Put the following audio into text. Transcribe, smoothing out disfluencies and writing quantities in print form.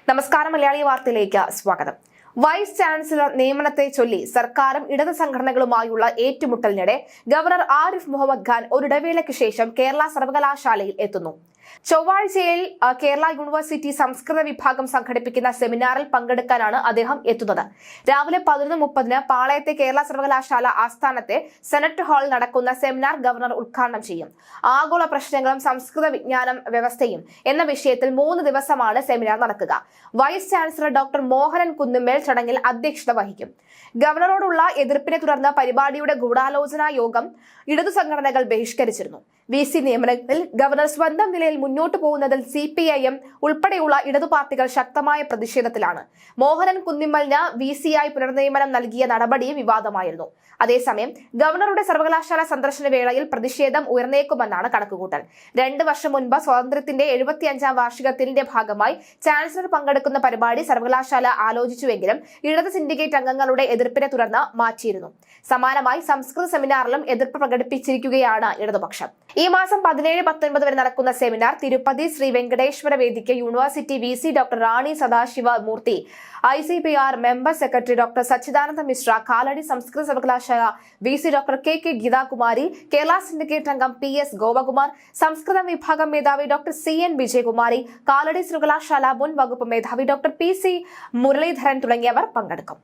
നമസ്കാരം, മലയാളി വാർത്തയിലേക്ക് സ്വാഗതം. വൈസ് ചാൻസലർ നിയമനത്തെ ചൊല്ലി സർക്കാരും ഇടത് സംഘടനകളുമായുള്ള ഏറ്റുമുട്ടലിനിടെ ഗവർണർ ആരിഫ് മുഹമ്മദ് ഖാൻ ഒരിടവേളയ്ക്ക് ശേഷം കേരള സർവകലാശാലയിൽ എത്തുന്നു. ചൊവ്വാഴ്ചയിൽ കേരള യൂണിവേഴ്സിറ്റി സംസ്കൃത വിഭാഗം സംഘടിപ്പിക്കുന്ന സെമിനാറിൽ പങ്കെടുക്കാനാണ് അദ്ദേഹം എത്തുന്നത്. രാവിലെ 11:30 പാളയത്തെ കേരള സർവകലാശാല ആസ്ഥാനത്തെ സെനറ്റ് ഹാളിൽ നടക്കുന്ന സെമിനാർ ഗവർണർ ഉദ്ഘാടനം ചെയ്യും. ആഗോള പ്രശ്നങ്ങളും സംസ്കൃത വിജ്ഞാനം വ്യവസ്ഥയും എന്ന വിഷയത്തിൽ 3 ദിവസമാണ് സെമിനാർ നടക്കുക. Vice chancellor doctor Mohanan Kunnummal ചടങ്ങിൽ അധ്യക്ഷത വഹിക്കും. ഗവർണറോടുള്ള എതിർപ്പിനെ തുടർന്ന് പരിപാടിയുടെ ഗൂഢാലോചനാ യോഗം ഇടതു സംഘടനകൾ ബഹിഷ്കരിച്ചിരുന്നു. VC നിയമനത്തിൽ ഗവർണർ സ്വന്തം നിലയിൽ മുന്നോട്ടു പോകുന്നതിൽ CPIM ഉൾപ്പെടെയുള്ള ഇടതു പാർട്ടികൾ ശക്തമായ പ്രതിഷേധത്തിലാണ്. മോഹനൻ കുന്നിമ്മലിന് VC-ആയി പുനർനിയമനം നൽകിയ നടപടി വിവാദമായിരുന്നു. അതേസമയം ഗവർണറുടെ സർവകലാശാല സന്ദർശന വേളയിൽ പ്രതിഷേധം ഉയർന്നേക്കുമെന്നാണ് കണക്കുകൂട്ടൽ. 2 വർഷം മുൻപ് സ്വാതന്ത്ര്യത്തിന്റെ 75ാം വാർഷികത്തിന്റെ ഭാഗമായി ചാൻസലർ പങ്കെടുക്കുന്ന പരിപാടി സർവകലാശാല ആലോചിച്ചുവെങ്കിലും ഇടത് സിൻഡിക്കേറ്റ് അംഗങ്ങളുടെ എതിർപ്പിനെ തുടർന്ന് മാറ്റിയിരുന്നു. സമാനമായി സംസ്കൃത സെമിനാറിലും എതിർപ്പ് പ്രകടിപ്പിച്ചിരിക്കുകയാണ് ഇടതുപക്ഷം. ഈ മാസം 17-19 വരെ നടക്കുന്ന seminar Tirupati Sri Venkateswara Vedic university VC doctor Rani Sadasiva Murthy, ICPR member secretary doctor Sachidananda Mishra, Kalady സംസ്കൃത സർവകലാശാല VC doctor KK Geethakumari, Kerala syndicate അംഗം PS ഗോപകുമാർ, സംസ്കൃതം വിഭാഗം മേധാവി ഡോക്ടർ CN വിജയകുമാരി, കാലടി സർവകലാശാല മുൻ വകുപ്പ് മേധാവി ഡോക്ടർ PC മുരളീധരൻ തുടങ്ങിയവർ പങ്കെടുക്കും.